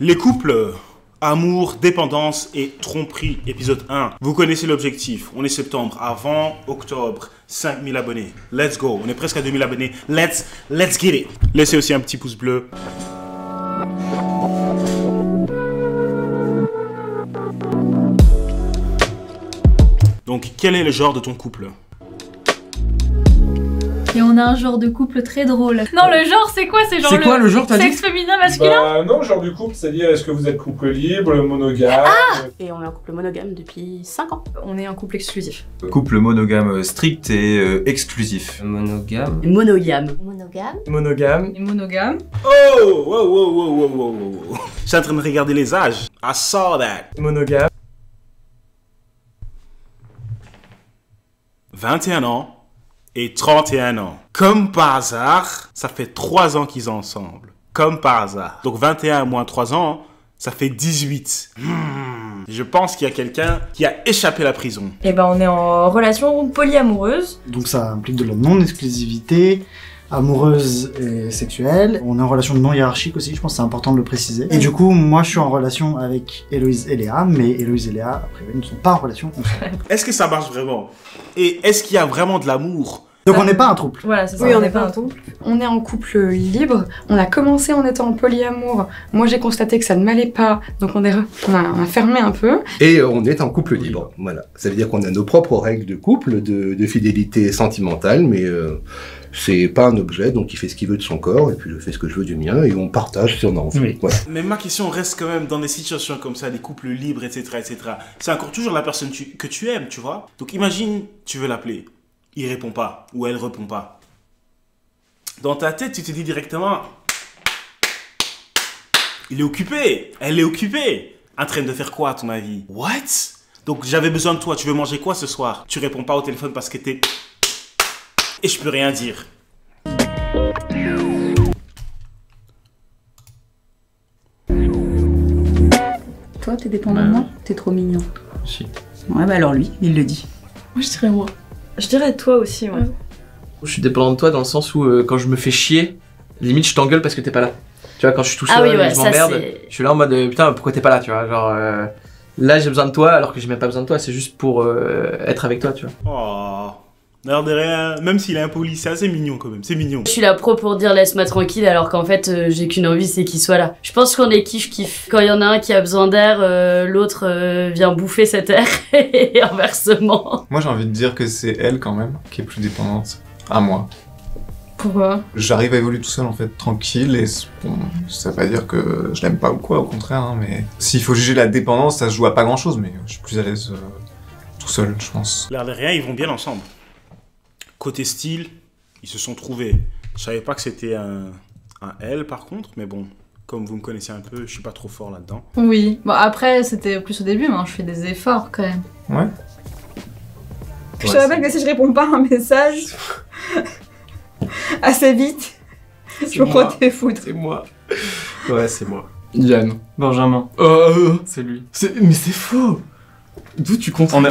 Les couples, amour, dépendance et tromperie, épisode 1. Vous connaissez l'objectif. On est septembre. Avant octobre, 5000 abonnés. Let's go. On est presque à 2000 abonnés. Let's get it. Laissez aussi un petit pouce bleu. Donc, quel est le genre de ton couple? Et on a un genre de couple très drôle. Non, le genre, c'est quoi? C'est genre quoi le genre, t'as dit? sexe féminin, masculin? Bah non, genre du couple, c'est-à-dire est-ce que vous êtes couple libre, monogame? Et on est un couple monogame depuis 5 ans. On est un couple exclusif. Couple monogame strict et exclusif. Monogame. Monogame. Monogame. Monogame. Et monogame. Oh, wow. Je suis en train de regarder les âges. I saw that. Monogame. 21 ans et 31 ans. Comme par hasard, ça fait 3 ans qu'ils sont ensemble. Comme par hasard. Donc 21 moins 3 ans, ça fait 18. Je pense qu'il y a quelqu'un qui a échappé à la prison. Et ben, on est en relation polyamoureuse. Donc ça implique de la non-exclusivité, amoureuse et sexuelle. On est en relation non hiérarchique aussi, je pense que c'est important de le préciser. Et du coup, moi je suis en relation avec Héloïse et Léa, mais Héloïse et Léa, après, ne sont pas en relation ensemble. Est-ce que ça marche vraiment? Et est-ce qu'il y a vraiment de l'amour? Donc on n'est pas un couple. Voilà, c'est ça. Oui, on n'est pas un couple. On est en couple libre. On a commencé en étant en polyamour. Moi, j'ai constaté que ça ne m'allait pas, donc on a fermé un peu. Et on est en couple libre, voilà. Ça veut dire qu'on a nos propres règles de couple, de fidélité sentimentale, mais c'est pas un objet, donc il fait ce qu'il veut de son corps, et puis je fais ce que je veux du mien, et on partage si on a envie. Oui. Voilà. Mais ma question reste quand même dans des situations comme ça, des couples libres, etc., etc. C'est encore toujours la personne que tu aimes, tu vois. Donc imagine, tu veux l'appeler. Il répond pas, ou elle répond pas. Dans ta tête, tu te dis directement, il est occupé, elle est occupée. En train de faire quoi à ton avis? What? Donc j'avais besoin de toi, tu veux manger quoi ce soir? Tu réponds pas au téléphone parce que t'es... Et je peux rien dire. Toi, t'es dépendant de moi? T'es trop mignon. Si. Ouais, bah alors lui, il le dit. Moi, je dirais moi. Je dirais toi aussi, ouais. Je suis dépendant de toi dans le sens où quand je me fais chier, limite je t'engueule parce que t'es pas là. Tu vois, quand je suis tout seul, Ah oui, ouais, je ça, m'emmerde, c'est- je suis là en mode putain, pourquoi t'es pas là, tu vois, genre là j'ai besoin de toi alors que j'ai même pas besoin de toi, c'est juste pour être avec toi, tu vois. Oh, l'air de rien, même s'il est impoli, c'est assez mignon quand même, c'est mignon. Je suis là pro pour dire laisse-moi tranquille alors qu'en fait j'ai qu'une envie, c'est qu'il soit là. Je pense qu'on est kiff-kiff. Quand il y en a un qui a besoin d'air, l'autre vient bouffer cet air et inversement. Moi j'ai envie de dire que c'est elle quand même qui est plus dépendante à moi. Pourquoi? J'arrive à évoluer tout seul en fait, tranquille, et bon, ça veut pas dire que je l'aime pas ou quoi, au contraire, hein, mais s'il faut juger la dépendance, ça se joue à pas grand chose, mais je suis plus à l'aise tout seul, je pense. L'air de rien, ils vont bien ensemble. Côté style, ils se sont trouvés. Je savais pas que c'était un L par contre, mais bon, comme vous me connaissez un peu, je suis pas trop fort là-dedans. Oui. Bon, après, c'était plus au début, mais je fais des efforts quand même. Ouais. Je te rappelle que si je réponds pas à un message assez vite, je me prends tes foudres. C'est moi. Ouais, c'est moi. Yann. Benjamin. C'est lui. Mais c'est faux. D'où tu comptes? On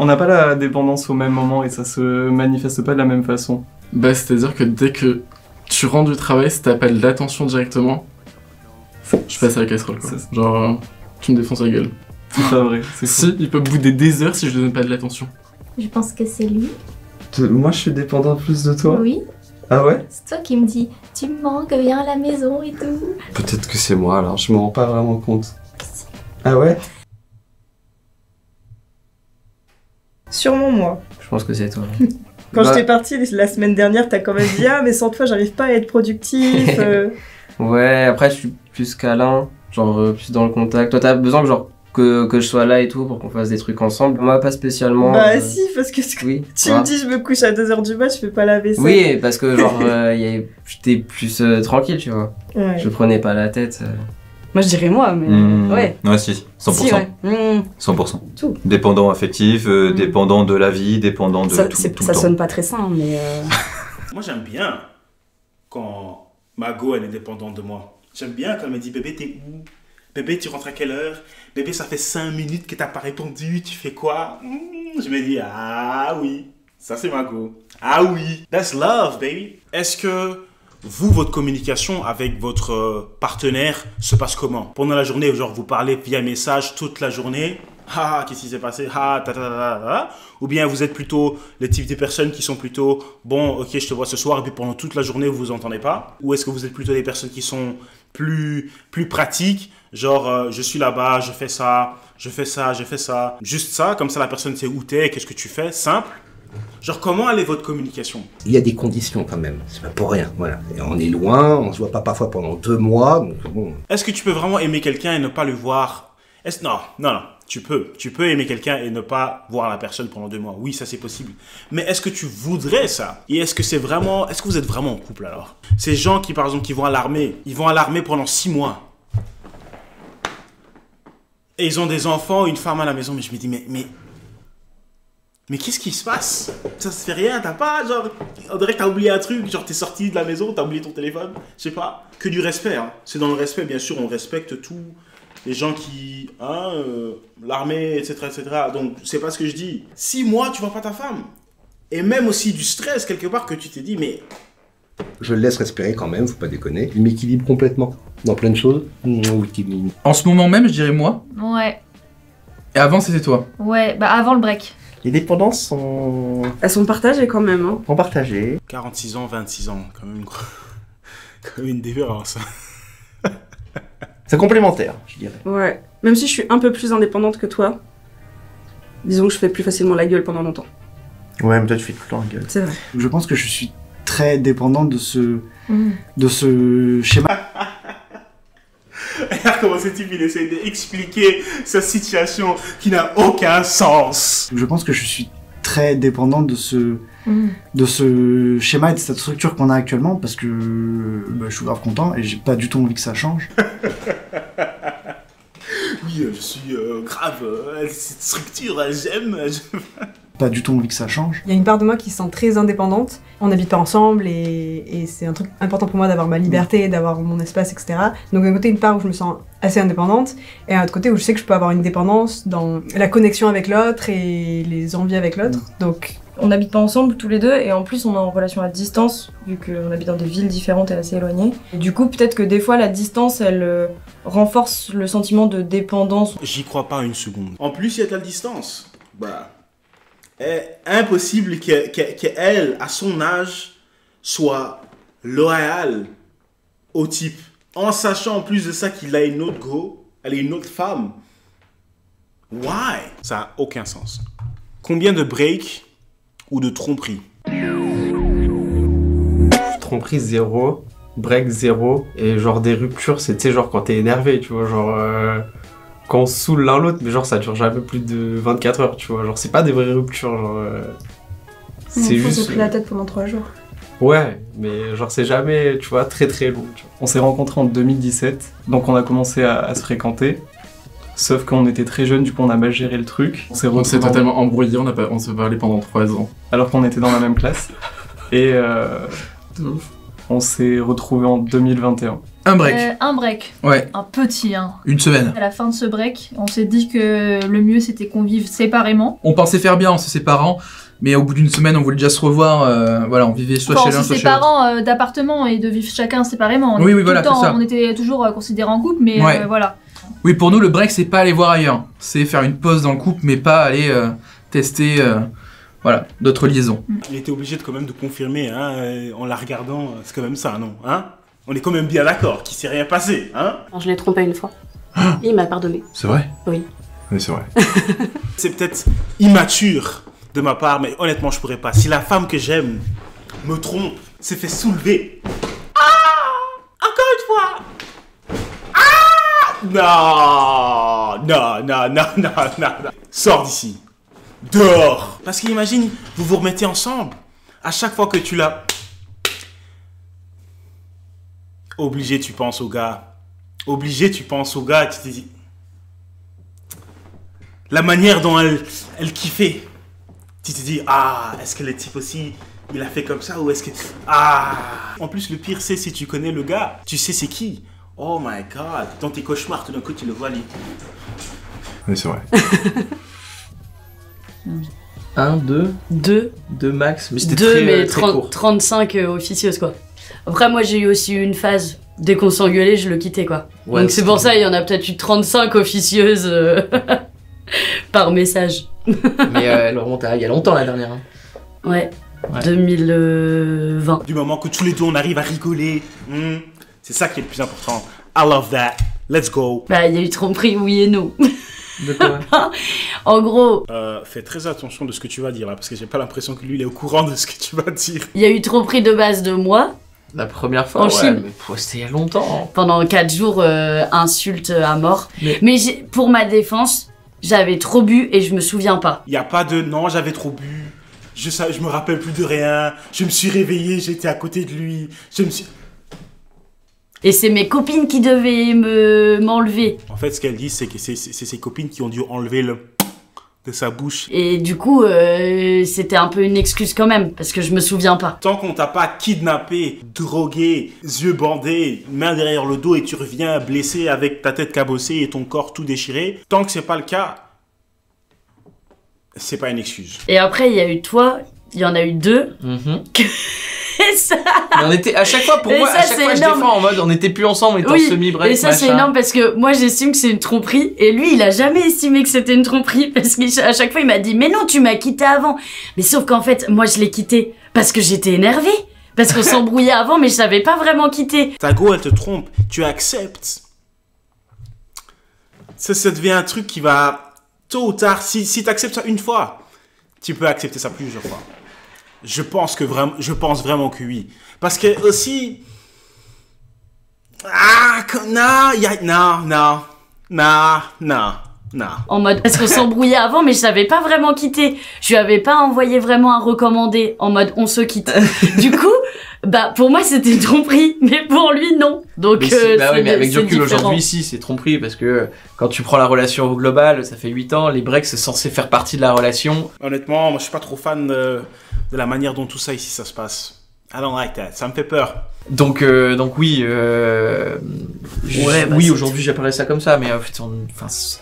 n'a pas la dépendance au même moment et ça se manifeste pas de la même façon. Bah, c'est-à-dire que dès que tu rends du travail, si t'appelles l'attention directement, je passe à la casserole, quoi. Genre, tu me défonces la gueule. C'est pas vrai. C'est faux. Si, il peut bouder des heures si je lui donne pas de l'attention. Je pense que c'est lui. Moi je suis dépendant plus de toi. Oui. Ah ouais? C'est toi qui me dis, tu me manques, viens à la maison et tout. Peut-être que c'est moi alors, je me rends pas vraiment compte. Ah ouais? Sûrement moi. Je pense que c'est toi. Quand Bah- j'étais partie la semaine dernière, t'as quand même dit ah mais sans toi j'arrive pas à être productif. Ouais, après je suis plus câlin, genre plus dans le contact. Toi t'as besoin que je sois là et tout pour qu'on fasse des trucs ensemble. Moi pas spécialement. Bah si, parce que Oui. tu Ouais. me dis je me couche à 2h du mat, je fais pas la vaisselle. Oui, parce que genre j'étais plus tranquille, tu vois. Ouais. Je prenais pas la tête. Moi je dirais moi, mais ouais. Ouais, si. 100%. Si, ouais. 100%. Tout. Dépendant affectif, dépendant de la vie, dépendant de Ça, tout le ça temps. sonne pas très sain, mais Moi j'aime bien quand ma go elle est dépendante de moi. J'aime bien quand elle me dit bébé t'es où? Bébé tu rentres à quelle heure? Bébé ça fait 5 minutes que t'as pas répondu, tu fais quoi? Je me dis ah oui, ça c'est ma go. Ah oui, that's love baby. Est-ce que vous, votre communication avec votre partenaire se passe comment? Pendant la journée, genre vous parlez via message toute la journée. Ah, qu'est-ce qui s'est passé? Ah, ta ta ta ta ta. Ou bien vous êtes plutôt le type de personnes qui sont plutôt bon, ok, je te vois ce soir, et puis pendant toute la journée vous vous entendez pas? Ou est-ce que vous êtes plutôt des personnes qui sont plus pratiques, genre je suis là-bas, je fais ça, je fais ça, je fais ça, juste ça, comme ça la personne sait où t'es, qu'est-ce que tu fais, simple. Genre, comment allait votre communication? Il y a des conditions quand même, c'est pas pour rien, voilà. Et on est loin, on se voit pas parfois pendant 2 mois, donc bon. Est-ce que tu peux vraiment aimer quelqu'un et ne pas le voir? Non, tu peux aimer quelqu'un et ne pas voir la personne pendant 2 mois. Oui, ça c'est possible. Mais est-ce que tu voudrais ça? Et est-ce que vous êtes vraiment en couple alors? Ces gens qui, par exemple, qui vont à l'armée, ils vont à l'armée pendant 6 mois. Et ils ont des enfants, une femme à la maison, mais je me dis, mais qu'est-ce qui se passe? Ça se fait rien, t'as pas, genre, on dirait que t'as oublié un truc, genre t'es sorti de la maison, t'as oublié ton téléphone, je sais pas. Que du respect, hein. C'est dans le respect, bien sûr, on respecte tous les gens qui, l'armée, etc., etc. Donc, c'est pas ce que je dis. 6 mois, tu vois pas ta femme. Et même aussi du stress, quelque part, que tu t'es dit, mais... Je le laisse respirer quand même, faut pas déconner. Il m'équilibre complètement dans plein de choses. En ce moment même, je dirais moi. Ouais. Et avant, c'était toi. Ouais, bah avant le break. Les dépendances sont... Elles sont partagées quand même, hein. Sont partagées. 46 ans, 26 ans, quand même une différence. C'est complémentaire, je dirais. Ouais. Même si je suis un peu plus indépendante que toi, disons que je fais plus facilement la gueule pendant longtemps. Ouais, mais toi tu fais tout le temps la gueule. C'est vrai. Je pense que je suis très dépendante de ce schéma. Regarde comment ce type il essaie d'expliquer sa situation qui n'a aucun sens. Je pense que je suis très dépendante de ce schéma et de cette structure qu'on a actuellement parce que je suis grave content et j'ai pas du tout envie que ça change. Oui, je suis grave, cette structure, j'aime. Pas du tout envie que ça change. Il y a une part de moi qui se sent très indépendante. On n'habite pas ensemble et c'est un truc important pour moi d'avoir ma liberté, d'avoir mon espace, etc. Donc d'un côté, une part où je me sens assez indépendante et un autre côté où je sais que je peux avoir une dépendance dans la connexion avec l'autre et les envies avec l'autre. Donc on n'habite pas ensemble tous les deux et en plus on est en relation à distance vu qu'on habite dans des villes différentes et assez éloignées. Et du coup peut-être que des fois la distance elle renforce le sentiment de dépendance. J'y crois pas une seconde. En plus il y a de la distance. Impossible qu'elle, à son âge, soit loyale au type. En sachant en plus de ça qu'il a une autre go, elle est une autre femme. Why? Ça n'a aucun sens. Combien de breaks ou de tromperies? Tromperie 0, break 0, et genre des ruptures, c'est tu sais genre quand t'es énervé, tu vois, genre quand on se saoule l'un l'autre, mais genre ça dure jamais plus de 24 heures, tu vois, genre c'est pas des vraies ruptures, genre c'est juste... On s'est pris la tête pendant 3 jours. Ouais, mais genre c'est jamais, tu vois, très très long. Tu vois. On s'est rencontrés en 2017, donc on a commencé à se fréquenter. Sauf qu'on était très jeunes, du coup on a mal géré le truc. On s'est totalement embrouillé, on s'est parlé pendant 3 ans. Alors qu'on était dans la même classe. Et on s'est retrouvés en 2021. Un break. Un break. Ouais. Un petit, hein. Une semaine. À la fin de ce break, on s'est dit que le mieux c'était qu'on vive séparément. On pensait faire bien en se séparant, mais au bout d'une semaine on voulait déjà se revoir. Voilà, on vivait soit chez l'un, soit chez l'autre. Séparant d'appartement et de vivre chacun séparément. Oui, voilà, c'est ça. On était toujours considérés en couple, mais voilà. Oui, pour nous, le break, c'est pas aller voir ailleurs. C'est faire une pause dans le couple, mais pas aller tester voilà, d'autres liaisons. Il était obligé quand même de confirmer, hein, en la regardant, c'est quand même ça, non, hein? On est quand même bien d'accord qu'il s'est rien passé, hein? Je l'ai trompé une fois. Et il m'a pardonné. C'est vrai? Oui. Oui, c'est vrai. C'est peut-être immature de ma part, mais honnêtement, je pourrais pas. Si la femme que j'aime me trompe, s'est fait soulever. Ah! Encore une fois! Non. Sors d'ici. Dehors. Parce qu'imagine, vous vous remettez ensemble. À chaque fois que tu l'as... Obligé, tu penses au gars. Tu te dis... La manière dont elle kiffait. Tu te dis, est-ce que le type aussi, il a fait comme ça ou est-ce que... En plus, le pire, c'est si tu connais le gars, tu sais c'est qui. Oh my god, dans tes cauchemars, tout d'un coup, tu le vois lui. Oui, c'est vrai. 1, 2 2 max, mais c'était 2, très, mais très court. 35 officieuses, quoi. Après, moi, j'ai eu aussi une phase. Dès qu'on s'engueulait, je le quittais, quoi. Ouais, Donc c'est pour ça, il y en a peut-être eu 35 officieuses par message. Mais elle remonte à il y a longtemps la dernière. Hein. Ouais. 2020. Du moment que tous les deux on arrive à rigoler, c'est ça qui est le plus important. I love that. Let's go. Bah, il y a eu tromperie, oui et non. De quoi? En gros. Fais très attention de ce que tu vas dire là, parce que j'ai pas l'impression que lui il est au courant de ce que tu vas dire. Il y a eu tromperie de base de moi. La première fois, en Chine. Mais c'était il y a longtemps. Pendant 4 jours, insultes à mort. Mais pour ma défense, j'avais trop bu et je me souviens pas. Y a pas de non, j'avais trop bu. Je me rappelle plus de rien. Je me suis réveillé, j'étais à côté de lui. Et c'est mes copines qui devaient m'enlever. En fait, ce qu'elle dit, c'est que c'est ses copines qui ont dû enlever le de sa bouche. Et du coup, c'était un peu une excuse quand même, parce que je me souviens pas. Tant qu'on t'a pas kidnappé, drogué, yeux bandés, main derrière le dos et tu reviens blessé avec ta tête cabossée et ton corps tout déchiré, tant que c'est pas le cas, c'est pas une excuse. Et après, il y a eu toi, il y en a eu 2. Et ça... Mais on était, à chaque fois, pour moi, à chaque fois, je défends en mode, on était plus ensemble, on était en semi-break, et ça, c'est énorme parce que moi, j'estime que c'est une tromperie. Et lui, il a jamais estimé que c'était une tromperie parce qu'à chaque fois, il m'a dit, mais non, tu m'as quitté avant. Mais sauf qu'en fait, moi, je l'ai quitté parce que j'étais énervée. Parce qu'on s'embrouillait avant, mais je savais pas vraiment quitter. Ta go, elle te trompe. Tu acceptes. Ça devient un truc qui va, tôt ou tard, si t'acceptes ça une fois, tu peux accepter ça plusieurs fois. Je pense vraiment que oui. Parce que aussi... Non. En mode, parce qu'on s'embrouillait avant, mais je savais pas vraiment quitter. Je lui avais pas envoyé vraiment un recommandé, en mode, on se quitte. Du coup, bah, pour moi, c'était une tromperie, mais pour lui, non. Donc, mais mais avec du recul aujourd'hui, si, c'est tromperie, parce que quand tu prends la relation au global, ça fait 8 ans, les breaks, c'est censé faire partie de la relation. Honnêtement, moi, je suis pas trop fan de la manière dont tout ça ici, ça se passe. I don't like that, ça me fait peur. Donc oui, oui, aujourd'hui j'appellerais ça comme ça, mais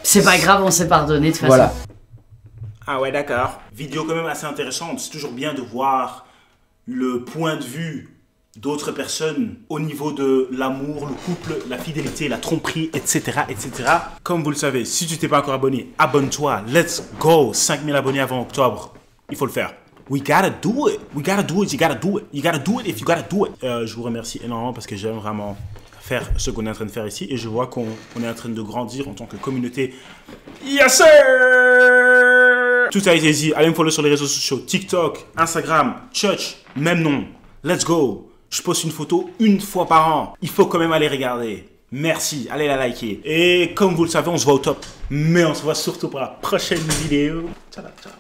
c'est pas grave, on s'est pardonné de toute façon. Voilà. Ah ouais, d'accord. Vidéo quand même assez intéressante. C'est toujours bien de voir le point de vue d'autres personnes au niveau de l'amour, le couple, la fidélité, la tromperie, etc., etc. Comme vous le savez, si tu t'es pas encore abonné, abonne-toi. Let's go. 5000 abonnés avant octobre. Il faut le faire. We gotta do it. We gotta do it. You gotta do it. You gotta do it if you gotta do it. Je vous remercie énormément parce que j'aime vraiment faire ce qu'on est en train de faire ici et je vois qu'on est en train de grandir en tant que communauté. Yes sir! Tout a été dit. Allez me follow sur les réseaux sociaux. TikTok, Instagram, Church, même nom. Let's go. Je poste une photo une fois par an. Il faut quand même aller regarder. Merci. Allez la liker. Et comme vous le savez, on se voit au top. Mais on se voit surtout pour la prochaine vidéo. Ciao, ciao.